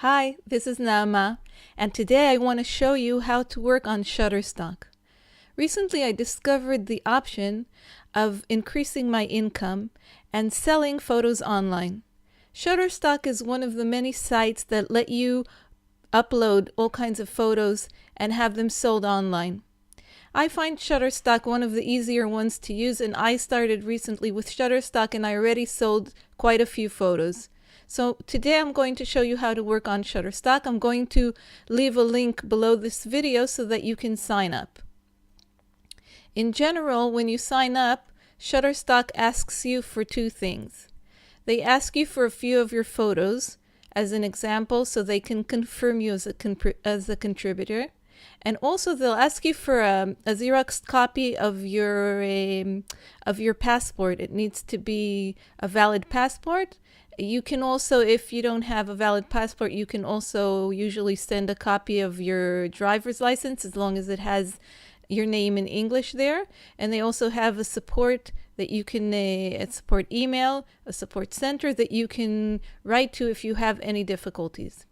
Hi, this is Naama, and today I want to show you how to work on Shutterstock. Recently I discovered the option of increasing my income and selling photos online. Shutterstock is one of the many sites that let you upload all kinds of photos and have them sold online. I find Shutterstock one of the easier ones to use, and I started recently with Shutterstock and I already sold quite a few photos. So today I'm going to show you how to work on Shutterstock. I'm going to leave a link below this video so that you can sign up. In general, when you sign up, Shutterstock asks you for two things. They ask you for a few of your photos as an example so they can confirm you as a contributor. And also they'll ask you for a Xerox copy of your passport. It needs to be a valid passport. You can also, if you don't have a valid passport, you can also usually send a copy of your driver's license as long as it has your name in English there. And they also have a support that you can, a support email, a support center that you can write to if you have any difficulties.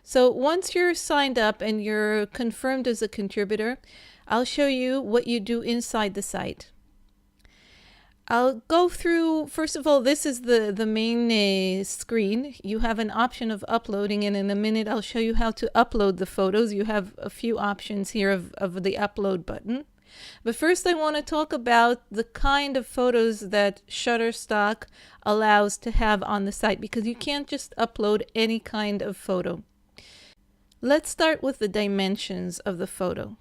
So once you're signed up and you're confirmed as a contributor, I'll show you what you do inside the site. I'll go through, first of all, this is the main screen. You have an option of uploading, and in a minute I'll show you how to upload the photos. You have a few options here of the upload button. But first I want to talk about the kind of photos that Shutterstock allows to have on the site, because you can't just upload any kind of photo. Let's start with the dimensions of the photo.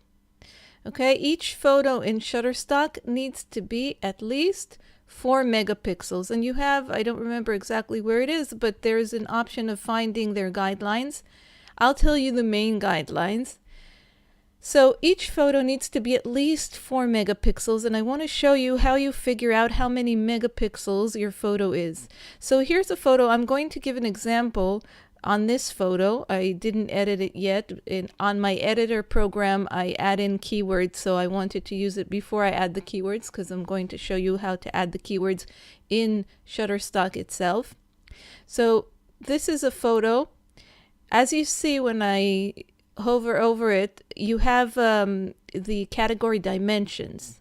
Okay, each photo in Shutterstock needs to be at least 4 megapixels. And you have, I don't remember exactly where it is, but there's an option of finding their guidelines. I'll tell you the main guidelines. So each photo needs to be at least 4 megapixels, and I want to show you how you figure out how many megapixels your photo is. So here's a photo. I'm going to give an example on this photo. I didn't edit it yet. On my editor program, I add in keywords, so I wanted to use it before I add the keywords, because I'm going to show you how to add the keywords in Shutterstock itself. So this is a photo. As you see, when I hover over it, you have the category dimensions.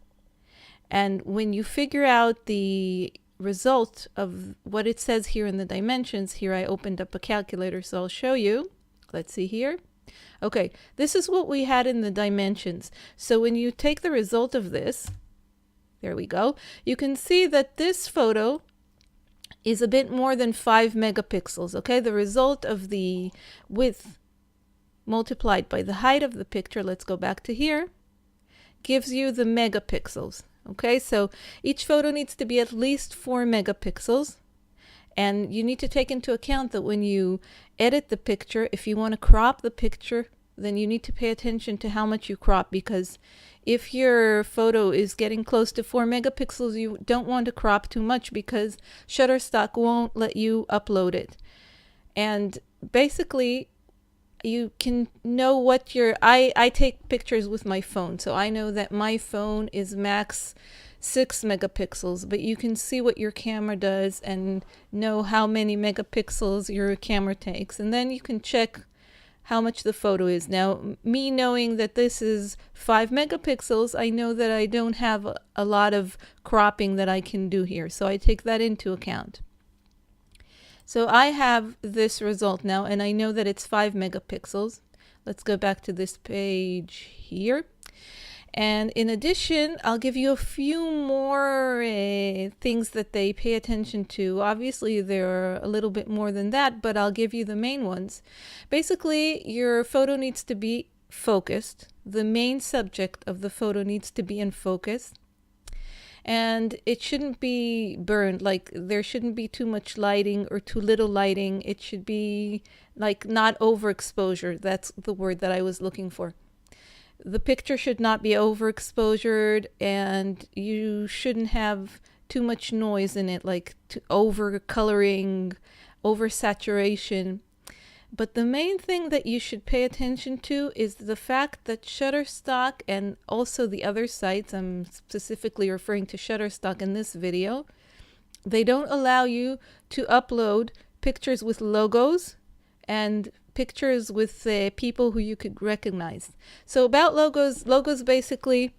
And when you figure out the result of what it says here in the dimensions, here I opened up a calculator, so I'll show you. Let's see here. Okay, this is what we had in the dimensions. So when you take the result of this, there we go, you can see that this photo is a bit more than 5 megapixels. Okay, the result of the width multiplied by the height of the picture, let's go back to here, gives you the megapixels. Okay, so each photo needs to be at least 4 megapixels. And you need to take into account that when you edit the picture, if you want to crop the picture, then you need to pay attention to how much you crop, because if your photo is getting close to 4 megapixels, you don't want to crop too much, because Shutterstock won't let you upload it. And basically, you can know what your, I take pictures with my phone, so I know that my phone is max 6 megapixels, but you can see what your camera does and know how many megapixels your camera takes, and then you can check how much the photo is. Now, me knowing that this is 5 megapixels, I know that I don't have a lot of cropping that I can do here, so I take that into account. So I have this result now, and I know that it's 5 megapixels. Let's go back to this page here. And in addition, I'll give you a few more things that they pay attention to. Obviously, there are a little bit more than that, but I'll give you the main ones. Basically, your photo needs to be focused. The main subject of the photo needs to be in focus. And it shouldn't be burned, like there shouldn't be too much lighting or too little lighting. It should be like not overexposure. That's the word that I was looking for. The picture should not be overexposured, and you shouldn't have too much noise in it, like over coloring, over saturation. But the main thing that you should pay attention to is the fact that Shutterstock, and also the other sites, I'm specifically referring to Shutterstock in this video, they don't allow you to upload pictures with logos and pictures with people who you could recognize. So about logos basically,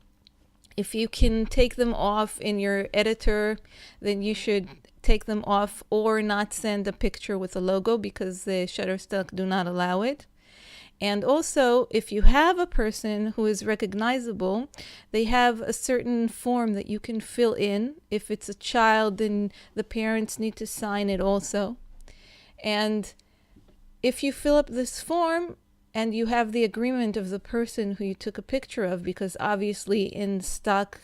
if you can take them off in your editor, then you should take them off or not send a picture with a logo because the Shutterstock do not allow it. And also, if you have a person who is recognizable, they have a certain form that you can fill in. If it's a child, then the parents need to sign it also. And if you fill up this form and you have the agreement of the person who you took a picture of, because obviously in stock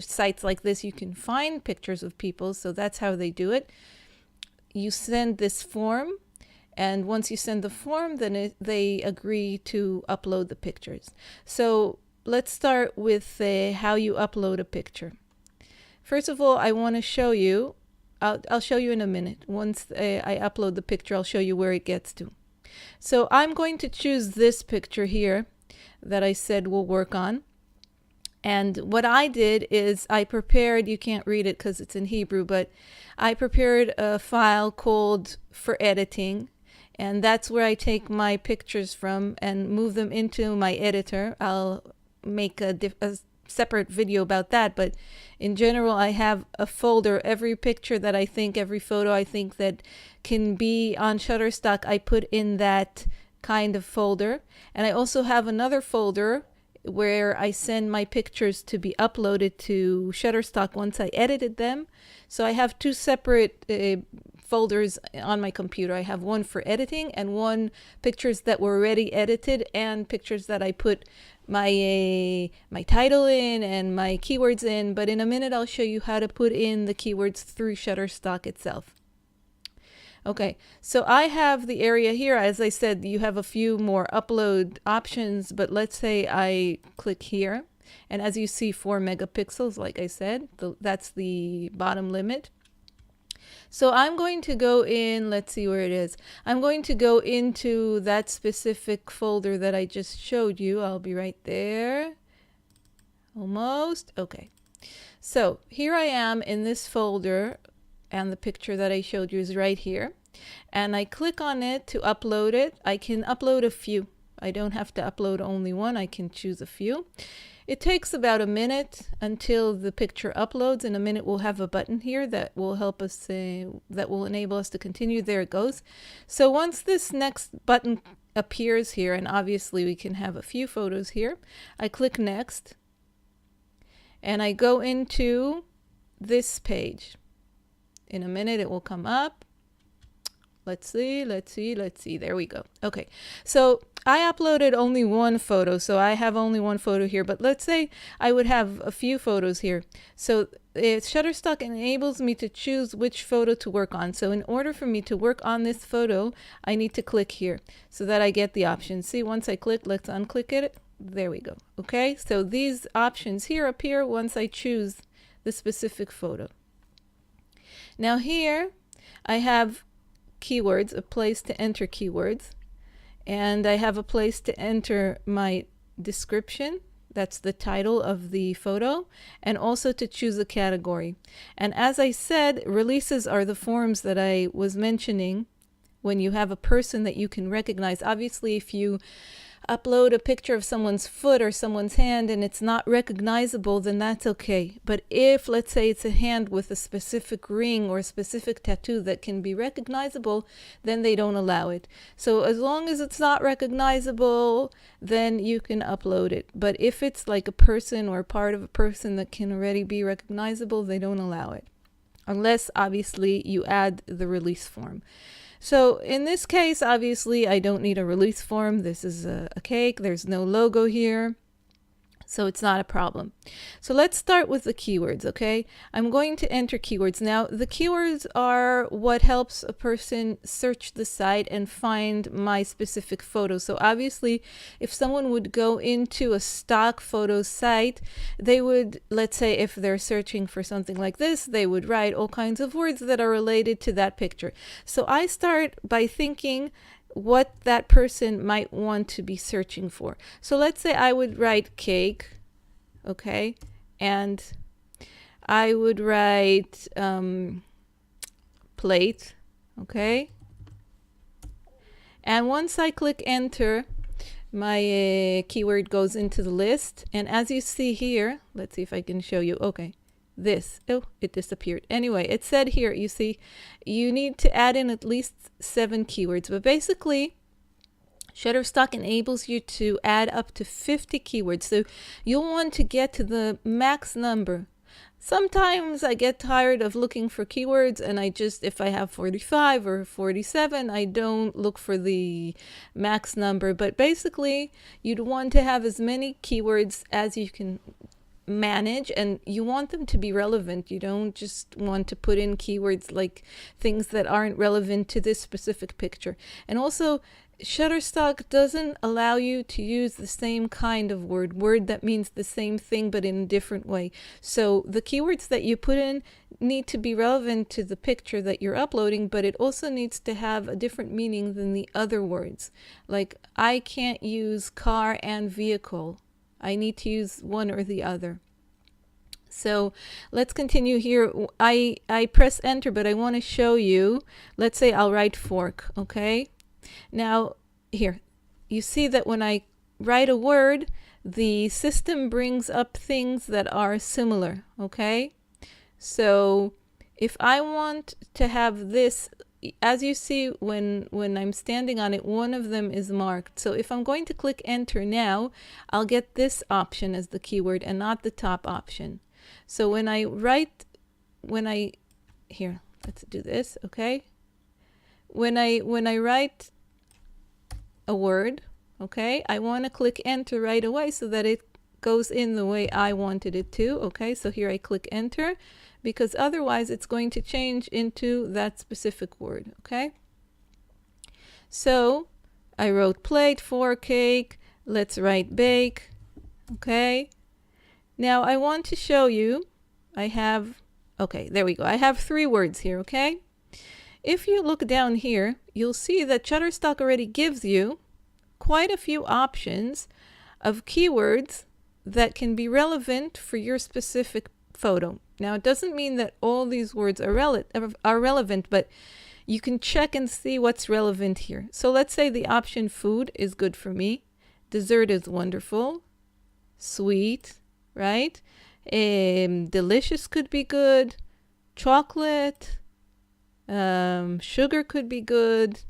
sites like this, you can find pictures of people, so that's how they do it. You send this form, and once you send the form, then they agree to upload the pictures. So let's start with how you upload a picture. First of all, I want to show you, I'll show you in a minute. Once I upload the picture, I'll show you where it gets to. So I'm going to choose this picture here that I said we'll work on. And what I did is I prepared, you can't read it because it's in Hebrew, but I prepared a file called for editing. And that's where I take my pictures from and move them into my editor. I'll make a separate video about that, but in general I have a folder. Every picture that I think, every photo I think that can be on Shutterstock, I put in that kind of folder. And I also have another folder where I send my pictures to be uploaded to Shutterstock once I edited them. So I have two separate folders on my computer. I have one for editing and one pictures that were already edited and pictures that I put my title in and my keywords in. But in a minute I'll show you how to put in the keywords through Shutterstock itself. Okay, so I have the area here. As I said, you have a few more upload options, but let's say I click here, and as you see, 4 megapixels, like I said, that's the bottom limit. So I'm going to go in, let's see where it is. I'm going to go into that specific folder that I just showed you. I'll be right there. Almost. Okay. So here I am in this folder, and the picture that I showed you is right here. And I click on it to upload it. I can upload a few. I don't have to upload only one. I can choose a few. It takes about a minute until the picture uploads. In a minute we'll have a button here that will help us, that will enable us to continue. There it goes. So once this next button appears here, and obviously we can have a few photos here, I click next and I go into this page. In a minute it will come up. Let's see. There we go. Okay, so I uploaded only one photo, so I have only one photo here, but let's say I would have a few photos here. So Shutterstock enables me to choose which photo to work on. So in order for me to work on this photo, I need to click here so that I get the options. See, once I click, let's unclick it. There we go. Okay, so these options here appear once I choose the specific photo. Now here I have keywords, a place to enter keywords, and I have a place to enter my description. That's the title of the photo, and also to choose a category. And as I said, releases are the forms that I was mentioning when you have a person that you can recognize. Obviously, if you upload a picture of someone's foot or someone's hand and it's not recognizable, then that's okay. But if, let's say, it's a hand with a specific ring or a specific tattoo that can be recognizable, then they don't allow it. So as long as it's not recognizable, then you can upload it. But if it's like a person or part of a person that can already be recognizable, they don't allow it. Unless, obviously, you add the release form. So in this case, obviously, I don't need a release form. This is a cake. There's no logo here, so it's not a problem. So let's start with the keywords, okay? I'm going to enter keywords. Now, the keywords are what helps a person search the site and find my specific photo. So obviously, if someone would go into a stock photo site, they would, let's say if they're searching for something like this, they would write all kinds of words that are related to that picture. So I start by thinking what that person might want to be searching for. So let's say I would write cake, okay, and I would write plate, okay, And once I click enter, my keyword goes into the list. And as you see here, let's see if I can show you. Okay, it disappeared. Anyway, it said here, you see, you need to add in at least 7 keywords. But basically, Shutterstock enables you to add up to 50 keywords. So you'll want to get to the max number. Sometimes I get tired of looking for keywords, and if I have 45 or 47, I don't look for the max number. But basically, you'd want to have as many keywords as you can manage, and you want them to be relevant. You don't just want to put in keywords like things that aren't relevant to this specific picture. And also, Shutterstock doesn't allow you to use the same kind of word that means the same thing but in a different way. So the keywords that you put in need to be relevant to the picture that you're uploading, but it also needs to have a different meaning than the other words. Like, I can't use car and vehicle. I need to use one or the other. So let's continue here. I press enter, but I want to show you. Let's say I'll write fork, okay? Now, here, you see that when I write a word, the system brings up things that are similar, okay? So if I want to have this, as you see, when I'm standing on it, one of them is marked. So if I'm going to click enter now, I'll get this option as the keyword and not the top option. So when I write, here, let's do this, okay? When I write a word, okay, I want to click enter right away so that it goes in the way I wanted it to, okay? So here I click enter, because otherwise it's going to change into that specific word, okay? So I wrote plate, fork, cake. Let's write bake, okay? Now I want to show you, okay, there we go. I have 3 words here, okay? If you look down here, you'll see that Shutterstock already gives you quite a few options of keywords that can be relevant for your specific photo. Now, it doesn't mean that all these words are relevant, but you can check and see what's relevant here. So let's say the option food is good for me. Dessert is wonderful. Sweet, right? Delicious could be good. Chocolate. Sugar could be good.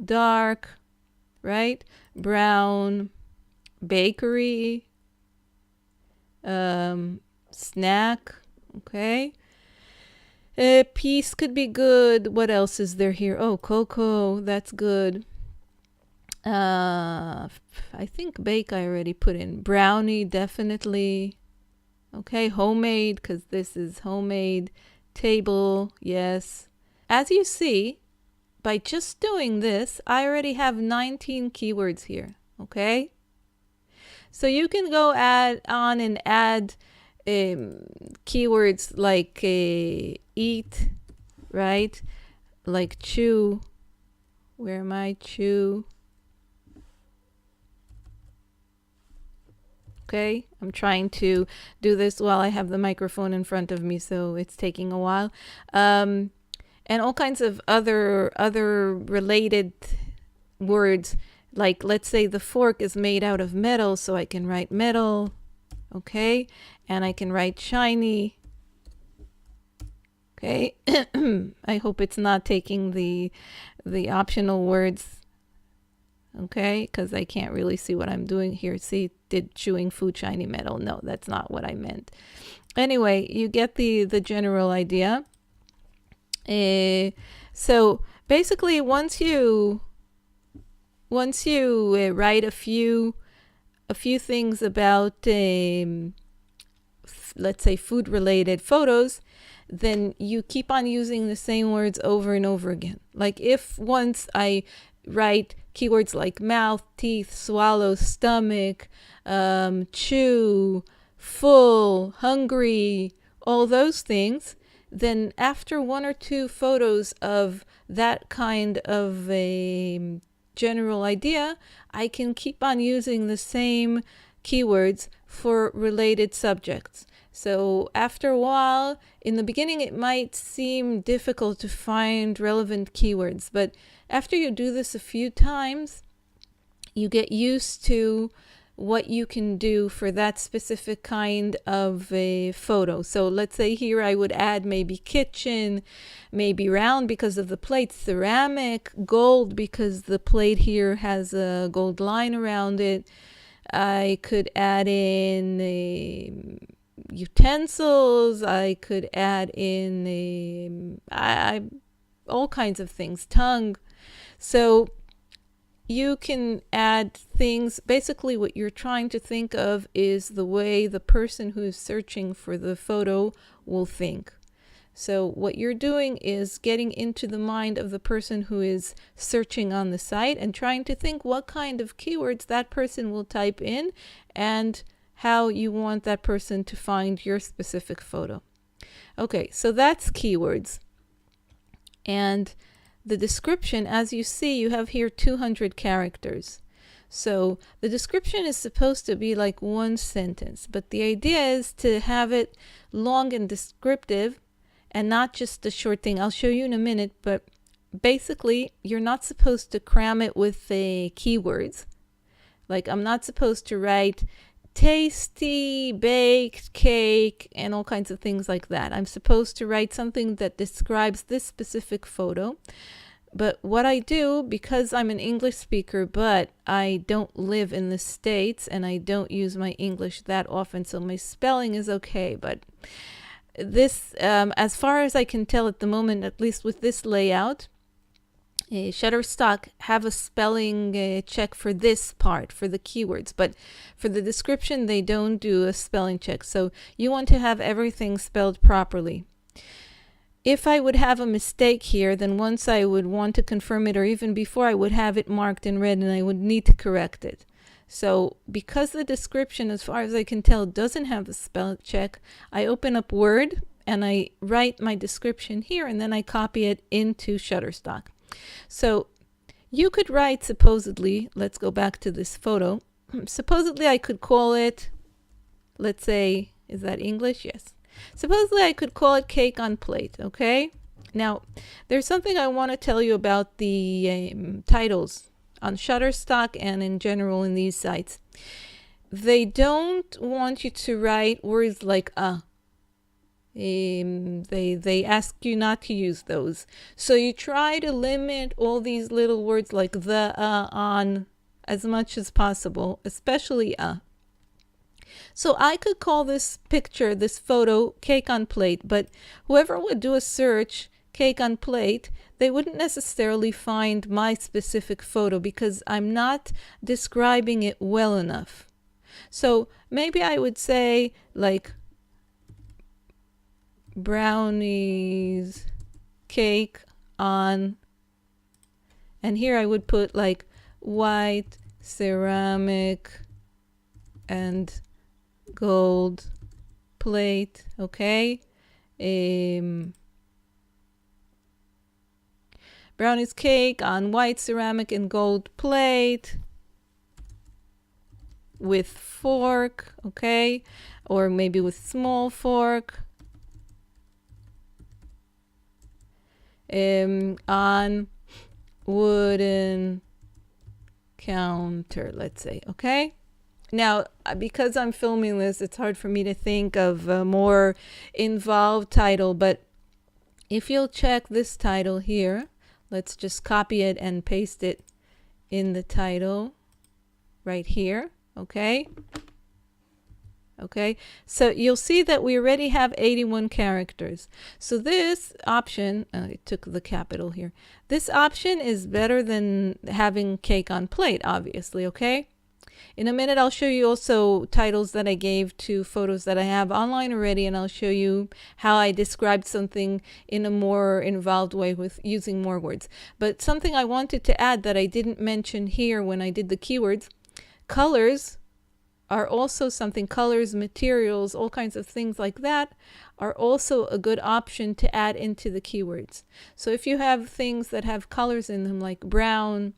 Dark, right? Brown. Bakery. Snack, okay? Peace could be good. What else is there here? Oh, cocoa, that's good. I think bake I already put in. Brownie, definitely. Okay, homemade, because this is homemade. Table, yes. As you see, by just doing this, I already have 19 keywords here, okay? So you can go on and add keywords like eat, right? Like chew. Where am I? Chew. Okay, I'm trying to do this while I have the microphone in front of me, so it's taking a while. And all kinds of other related words. Like, let's say the fork is made out of metal, so I can write metal, okay? And I can write shiny, okay? I hope it's not taking the optional words, okay? Because I can't really see what I'm doing here. See, did chewing food shiny metal? No, that's not what I meant. Anyway, you get the general idea. So basically, once you write a few things about let's say food related photos, then you keep on using the same words over and over again. Like, if once I write keywords like mouth, teeth, swallow, stomach, chew, full, hungry, all those things, then after 1 or 2 photos of that kind of a general idea, I can keep on using the same keywords for related subjects. So after a while, in the beginning, it might seem difficult to find relevant keywords, but after you do this a few times, you get used to what you can do for that specific kind of a photo. So let's say here I would add maybe kitchen, maybe round because of the plate, ceramic, gold because the plate here has a gold line around it. I could add in utensils. I could add in all kinds of things, tongue. So you can add things. Basically, what you're trying to think of is the way the person who is searching for the photo will think. So what you're doing is getting into the mind of the person who is searching on the site and trying to think what kind of keywords that person will type in and how you want that person to find your specific photo. Okay, so that's keywords. And the description, as you see, you have here 200 characters. So the description is supposed to be like one sentence, but the idea is to have it long and descriptive and not just a short thing. I'll show you in a minute, but basically you're not supposed to cram it with the keywords. Like I'm not supposed to write tasty baked cake and all kinds of things like that. I'm supposed to write something that describes this specific photo. But what I do, because I'm an English speaker, but I don't live in the States and I don't use my English that often, so my spelling is okay. But this, as far as I can tell at the moment, at least with this layout, Shutterstock have a spelling check for this part, for the keywords, but for the description they don't do a spelling check. So you want to have everything spelled properly. If I would have a mistake here, then once I would want to confirm it, or even before, I would have it marked in red and I would need to correct it. So because the description, as far as I can tell, doesn't have a spell check, I open up Word and I write my description here and then I copy it into Shutterstock. So you could write supposedly, let's go back to this photo. Supposedly I could call it, let's say, is that English? Yes. Supposedly I could call it cake on plate, okay? Now, there's something I want to tell you about the titles on Shutterstock and in general in these sites. They don't want you to write words like they ask you not to use those. So you try to limit all these little words like the, on, as much as possible, especially So I could call this picture, this photo, cake on plate, but whoever would do a search, cake on plate, they wouldn't necessarily find my specific photo because I'm not describing it well enough. So maybe I would say like brownies cake on, and here I would put like white ceramic and gold plate, okay? Brownies cake on white ceramic and gold plate with fork, okay? Or maybe with small fork. On wooden counter, let's say, okay? Now, because I'm filming this, it's hard for me to think of a more involved title, but if you'll check this title here, let's just copy it and paste it in the title right here, okay? Okay, so you'll see that we already have 81 characters. So this option, I took the capital here. This option is better than having cake on plate, obviously, okay? In a minute, I'll show you also titles that I gave to photos that I have online already, and I'll show you how I described something in a more involved way with using more words. But something I wanted to add that I didn't mention here when I did the keywords, colors are also something, colors, materials, all kinds of things like that are also a good option to add into the keywords. So if you have things that have colors in them like brown,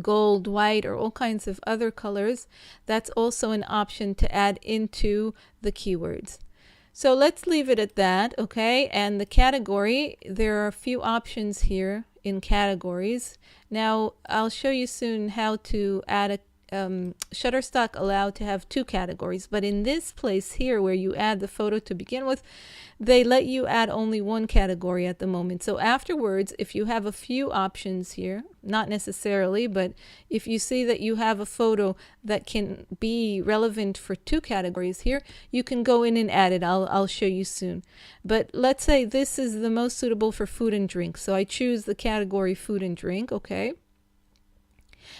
gold, white, or all kinds of other colors, that's also an option to add into the keywords. So let's leave it at that, okay? And the category, there are a few options here in categories. Now, I'll show you soon how to add a Shutterstock allowed to have two categories, but in this place here where you add the photo to begin with, they let you add only one category at the moment. So afterwards, if you have a few options here, not necessarily, but if you see that you have a photo that can be relevant for two categories here, you can go in and add it. I'll show you soon. But let's say this is the most suitable for food and drink. So I choose the category food and drink, okay?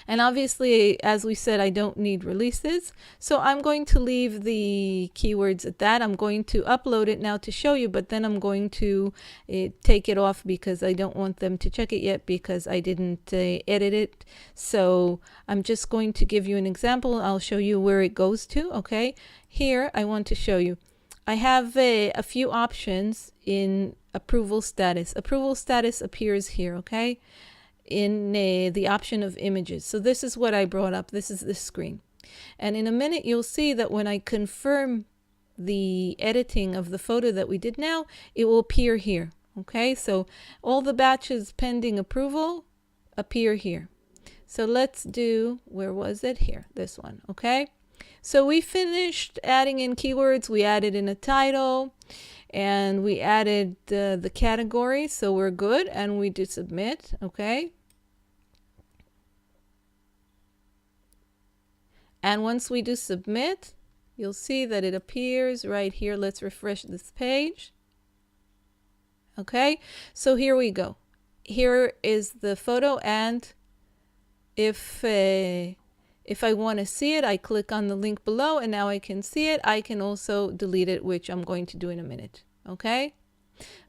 And obviously, as we said, I don't need releases. So I'm going to leave the keywords at that. I'm going to upload it now to show you, but then I'm going to take it off because I don't want them to check it yet because I didn't edit it. So I'm just going to give you an example. I'll show you where it goes to, okay? Here, I want to show you. I have a few options in approval status. Approval status appears here, okay? In the option of images. So this is what I brought up. This is the screen. And in a minute, you'll see that when I confirm the editing of the photo that we did now, it will appear here. Okay, so all the batches pending approval appear here. So let's do, where was it? Here, this one. Okay, so we finished adding in keywords. We added in a title and we added the category. So we're good, and we did submit. Okay. And once we do submit, you'll see that it appears right here. Let's refresh this page. Okay, so here we go. Here is the photo, and if I want to see it, I click on the link below, and now I can see it. I can also delete it, which I'm going to do in a minute. Okay,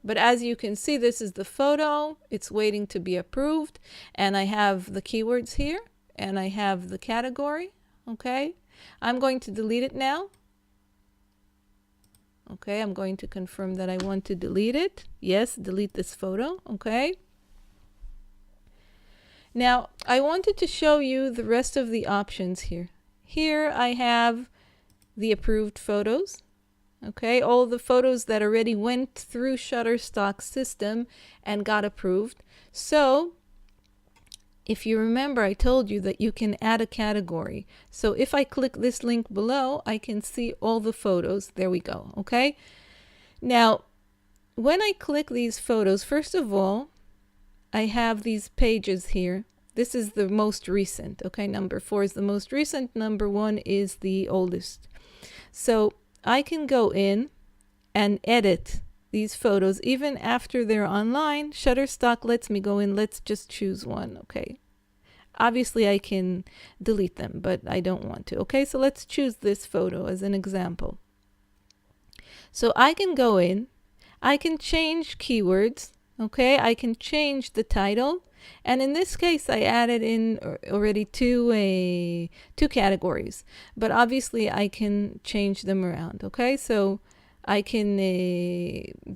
but as you can see, this is the photo. It's waiting to be approved, and I have the keywords here, and I have the category. Okay, I'm going to delete it now. Okay, I'm going to confirm that I want to delete it. Yes, delete this photo. Okay. Now, I wanted to show you the rest of the options here. Here I have the approved photos. Okay, all the photos that already went through Shutterstock's system and got approved. So, if you remember, I told you that you can add a category. So if I click this link below, I can see all the photos. There we go. Okay. Now, when I click these photos, first of all, I have these pages here. This is the most recent. Okay. Number 4 is the most recent. Number 1 is the oldest. So I can go in and edit these photos even after they're online. Shutterstock lets me go in. Let's just choose one. Okay, obviously I can delete them, but I don't want to. Okay, so let's choose this photo as an example. So I can go in, I can change keywords. Okay, I can change the title, and in this case I added in already two categories, but obviously I can change them around. Okay, so I can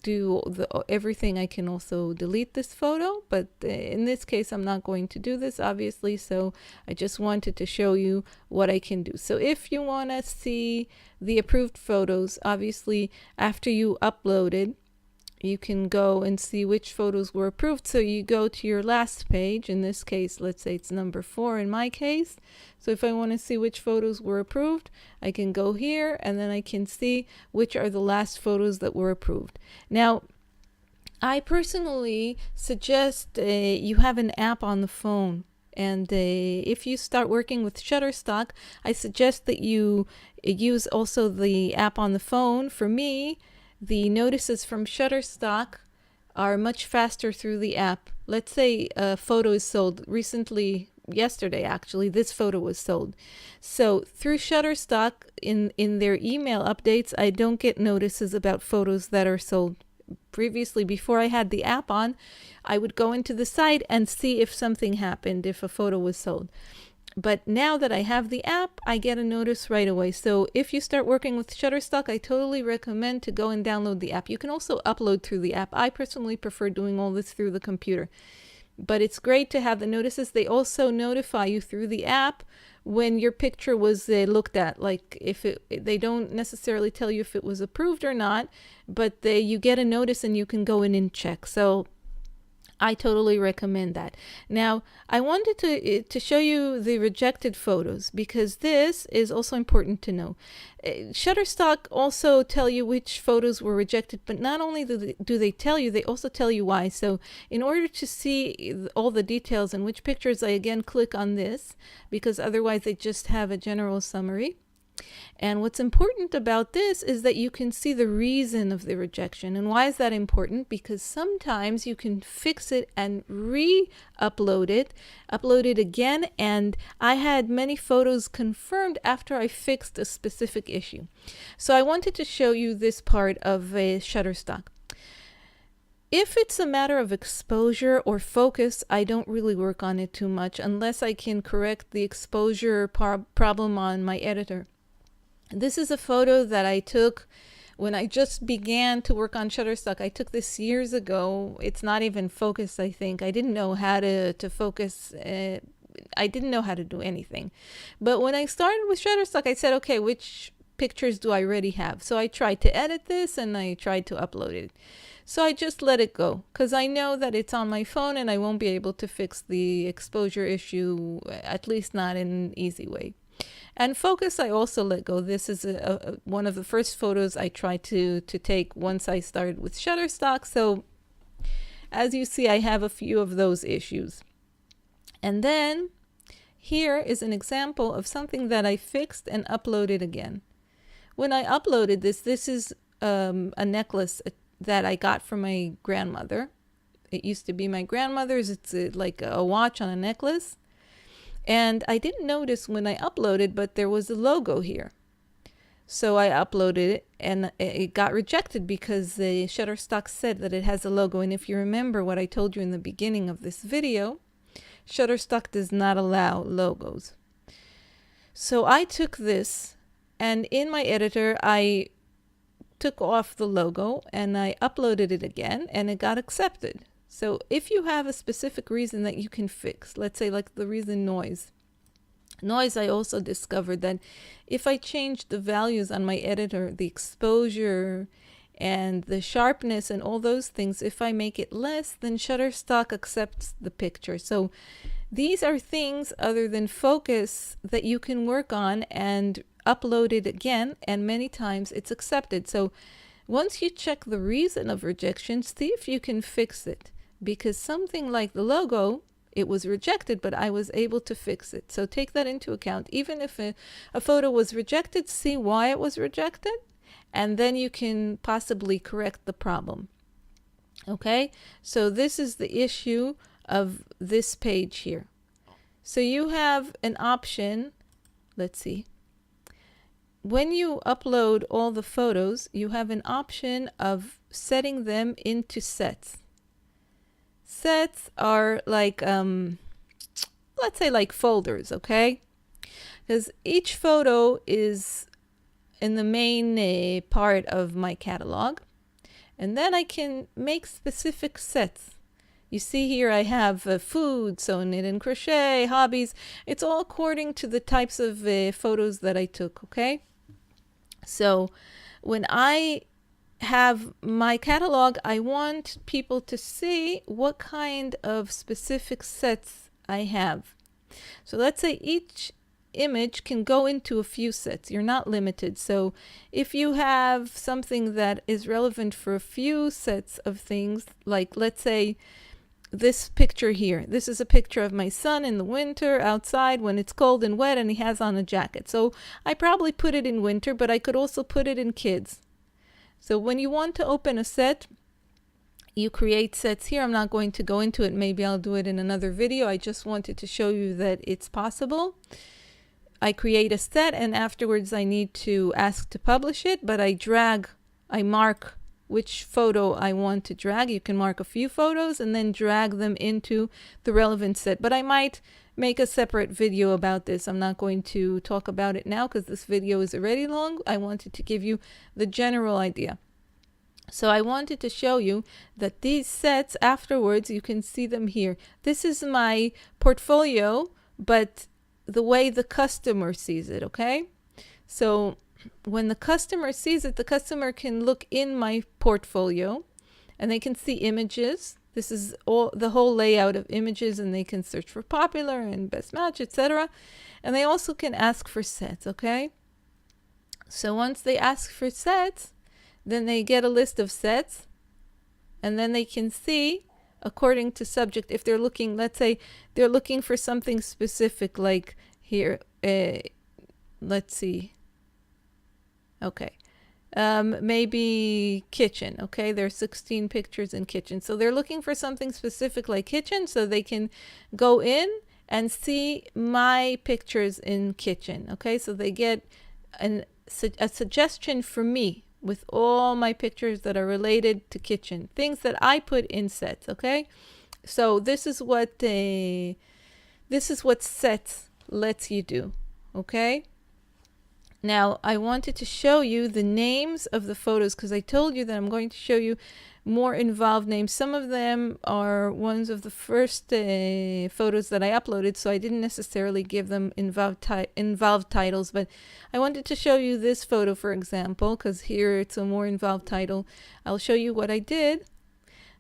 do everything. I can also delete this photo, but in this case I'm not going to do this, obviously, so I just wanted to show you what I can do. So if you want to see the approved photos, obviously after you uploaded, you can go and see which photos were approved. So you go to your last page. In this case, let's say it's number 4 in my case. So if I want to see which photos were approved, I can go here and then I can see which are the last photos that were approved. Now, I personally suggest you have an app on the phone. And if you start working with Shutterstock, I suggest that you use also the app on the phone. For me, the notices from Shutterstock are much faster through the app. Let's say a photo is sold recently, yesterday actually, this photo was sold. So through Shutterstock, in their email updates, I don't get notices about photos that are sold. Previously, before I had the app on, I would go into the site and see if something happened, if a photo was sold. But now that I have the app, I get a notice right away. So if you start working with Shutterstock, I totally recommend to go and download the app. You can also upload through the app. I personally prefer doing all this through the computer. but it's great to have the notices. They also notify you through the app when your picture was looked at. Like if they don't necessarily tell you if it was approved or not, but you get a notice and you can go in and check. So I totally recommend that. Now, I wanted to show you the rejected photos because this is also important to know. Shutterstock also tell you which photos were rejected, but not only do they tell you, they also tell you why. So in order to see all the details and which pictures, I again click on this because otherwise they just have a general summary. And what's important about this is that you can see the reason of the rejection. And why is that important? Because sometimes you can fix it and upload it again. And I had many photos confirmed after I fixed a specific issue. So I wanted to show you this part of Shutterstock. If it's a matter of exposure or focus, I don't really work on it too much unless I can correct the exposure problem on my editor. This is a photo that I took when I just began to work on Shutterstock. I took this years ago. It's not even focused, I think. I didn't know how to focus. I didn't know how to do anything. But when I started with Shutterstock, I said, okay, which pictures do I already have? So I tried to edit this and I tried to upload it. So I just let it go because I know that it's on my phone and I won't be able to fix the exposure issue, at least not in an easy way. And focus, I also let go. This is one of the first photos I tried to take once I started with Shutterstock. So as you see, I have a few of those issues. And then here is an example of something that I fixed and uploaded again. When I uploaded this is a necklace that I got from my grandmother. It used to be my grandmother's. It's like a watch on a necklace. And I didn't notice when I uploaded, but there was a logo here. So I uploaded it and it got rejected because the Shutterstock said that it has a logo. And if you remember what I told you in the beginning of this video, Shutterstock does not allow logos. So I took this and in my editor, I took off the logo and I uploaded it again and it got accepted. So if you have a specific reason that you can fix, let's say like the reason noise, I also discovered that if I change the values on my editor, the exposure and the sharpness and all those things, if I make it less, then Shutterstock accepts the picture. So these are things other than focus that you can work on and upload it again, and many times it's accepted. So once you check the reason of rejection, see if you can fix it. Because something like the logo, it was rejected, but I was able to fix it. So take that into account. Even if a photo was rejected, see why it was rejected, and then you can possibly correct the problem. Okay, so this is the issue of this page here. So you have an option, let's see. When you upload all the photos, you have an option of setting them into sets. Sets are like, let's say like folders, okay? Because each photo is in the main part of my catalog. And then I can make specific sets. You see here I have food, so knit and crochet, hobbies. It's all according to the types of photos that I took, okay? So when I have my catalog, I want people to see what kind of specific sets I have. So let's say each image can go into a few sets. You're not limited. So if you have something that is relevant for a few sets of things, like let's say this picture here. This is a picture of my son in the winter outside when it's cold and wet and he has on a jacket. So I probably put it in winter, but I could also put it in kids. So when you want to open a set, you create sets here. I'm not going to go into it. Maybe I'll do it in another video. I just wanted to show you that it's possible. I create a set and afterwards I need to ask to publish it, but I mark which photo I want to drag. You can mark a few photos and then drag them into the relevant set. But I might make a separate video about this. I'm not going to talk about it now because this video is already long. I wanted to give you the general idea. So I wanted to show you that these sets afterwards, you can see them here. This is my portfolio, but the way the customer sees it, okay? So when the customer sees it, the customer can look in my portfolio and they can see images. This is all the whole layout of images, and they can search for popular and best match, etc. And they also can ask for sets, okay? So once they ask for sets, then they get a list of sets, and then they can see according to subject if they're looking, let's say they're looking for something specific, like here, let's see. Okay. Maybe kitchen. Okay, there's 16 pictures in kitchen. So they're looking for something specific like kitchen, so they can go in and see my pictures in kitchen. Okay, so they get a suggestion from me with all my pictures that are related to kitchen, things that I put in sets. Okay, so this is what sets lets you do. Okay. Now, I wanted to show you the names of the photos because I told you that I'm going to show you more involved names. Some of them are ones of the first photos that I uploaded, so I didn't necessarily give them involved titles, but I wanted to show you this photo, for example, because here it's a more involved title. I'll show you what I did.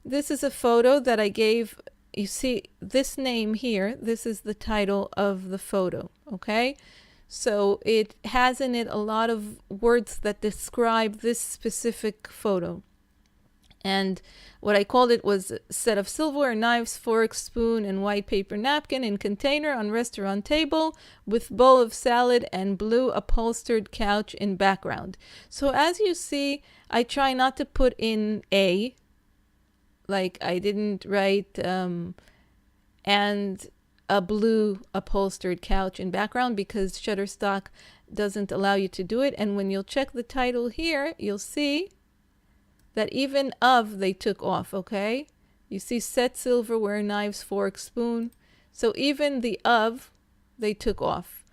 This is a photo that I gave. You see this name here. This is the title of the photo, okay? So it has in it a lot of words that describe this specific photo. And what I called it was a set of silverware, knives, fork, spoon, and white paper napkin in container on restaurant table with bowl of salad and blue upholstered couch in background. So as you see, I try not to put in a, like I didn't write and a blue upholstered couch in background because Shutterstock doesn't allow you to do it. And when you'll check the title here, you'll see that even of they took off, okay? You see set silverware, knives, fork, spoon. So even the of they took off.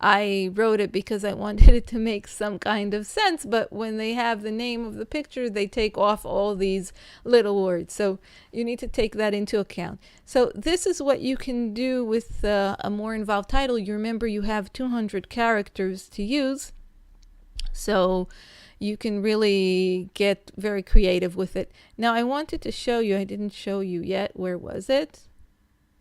I wrote it because I wanted it to make some kind of sense, but when they have the name of the picture, they take off all these little words. So you need to take that into account. So this is what you can do with a more involved title. You remember you have 200 characters to use. So you can really get very creative with it. Now I wanted to show you, I didn't show you yet. Where was it?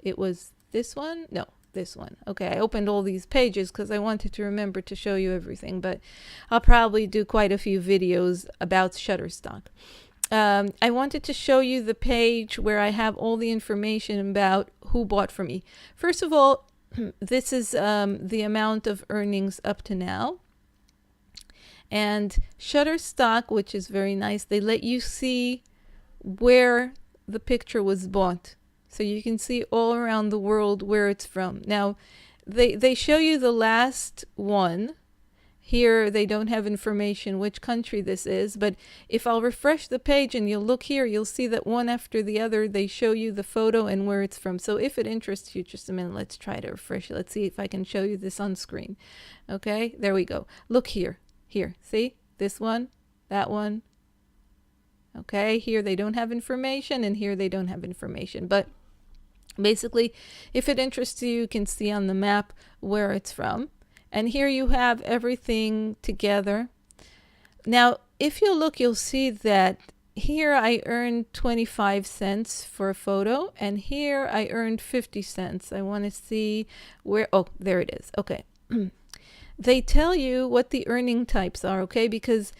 It was this one? No. This one. Okay, I opened all these pages because I wanted to remember to show you everything, but I'll probably do quite a few videos about Shutterstock. I wanted to show you the page where I have all the information about who bought from me. First of all, this is the amount of earnings up to now. And Shutterstock, which is very nice, they let you see where the picture was bought. So you can see all around the world where it's from. Now, they show you the last one. Here, they don't have information which country this is. But if I'll refresh the page and you'll look here, you'll see that one after the other, they show you the photo and where it's from. So if it interests you, just a minute, let's try to refresh. Let's see if I can show you this on screen. Okay, there we go. Look here. Here, see? This one, that one. Okay, here they don't have information, and here they don't have information. But basically, if it interests you, you can see on the map where it's from. And here you have everything together. Now, if you look, you'll see that here I earned 25 cents for a photo, and here I earned 50 cents. I want to see where, oh, there it is. Okay. They tell you what the earning types are, okay? Because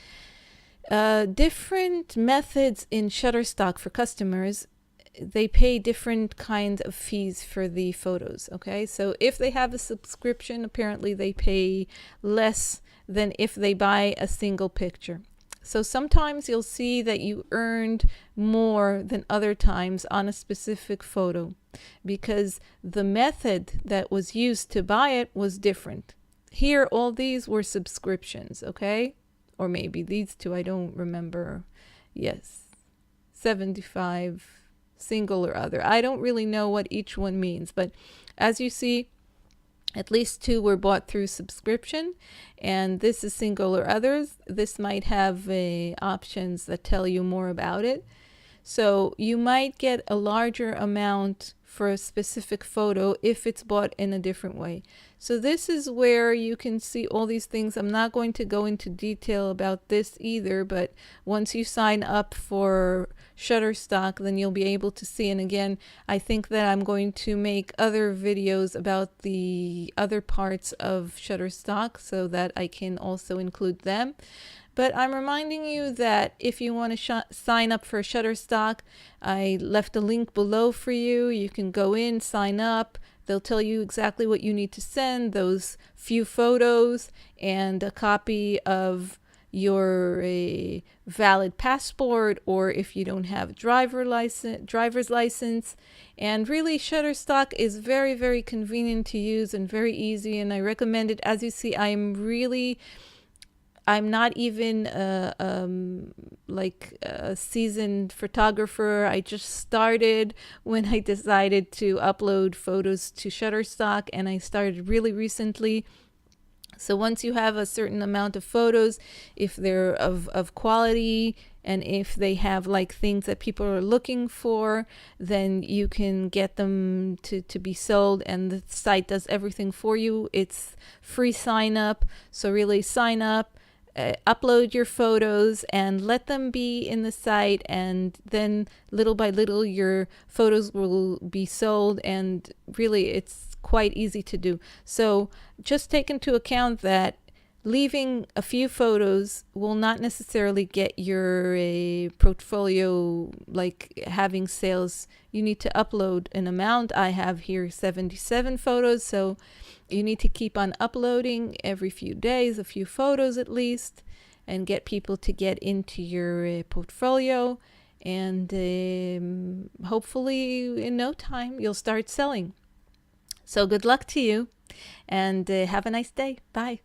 different methods in Shutterstock for customers, they pay different kinds of fees for the photos, okay? So if they have a subscription, apparently they pay less than if they buy a single picture. So sometimes you'll see that you earned more than other times on a specific photo because the method that was used to buy it was different. Here, all these were subscriptions, okay? Or maybe these two, I don't remember. Yes, 75 single or other. I don't really know what each one means, but as you see, At least 2 were bought through subscription, and this is single or others. This might have options that tell you more about it. So you might get a larger amount for a specific photo if it's bought in a different way. So this is where you can see all these things. I'm not going to go into detail about this either, but once you sign up for Shutterstock, then you'll be able to see. And again, I think that I'm going to make other videos about the other parts of Shutterstock so that I can also include them. But I'm reminding you that if you want to sign up for Shutterstock, I left a link below for you. You can go in, sign up. They'll tell you exactly what you need to send, those few photos and a copy of your valid passport, or if you don't have a driver's license. And really, Shutterstock is very, very convenient to use and very easy, and I recommend it. As you see, I'm not even like a seasoned photographer. I just started when I decided to upload photos to Shutterstock, and I started really recently. So once you have a certain amount of photos, if they're of quality and if they have like things that people are looking for, then you can get them to be sold, and the site does everything for you. It's free sign up. So really sign up, upload your photos and let them be in the site, and then little by little your photos will be sold, and really it's quite easy to do. So just take into account that leaving a few photos will not necessarily get your portfolio, like having sales. You need to upload an amount. I have here 77 photos, so you need to keep on uploading every few days, a few photos at least, and get people to get into your portfolio. And hopefully in no time you'll start selling. So good luck to you, and have a nice day. Bye.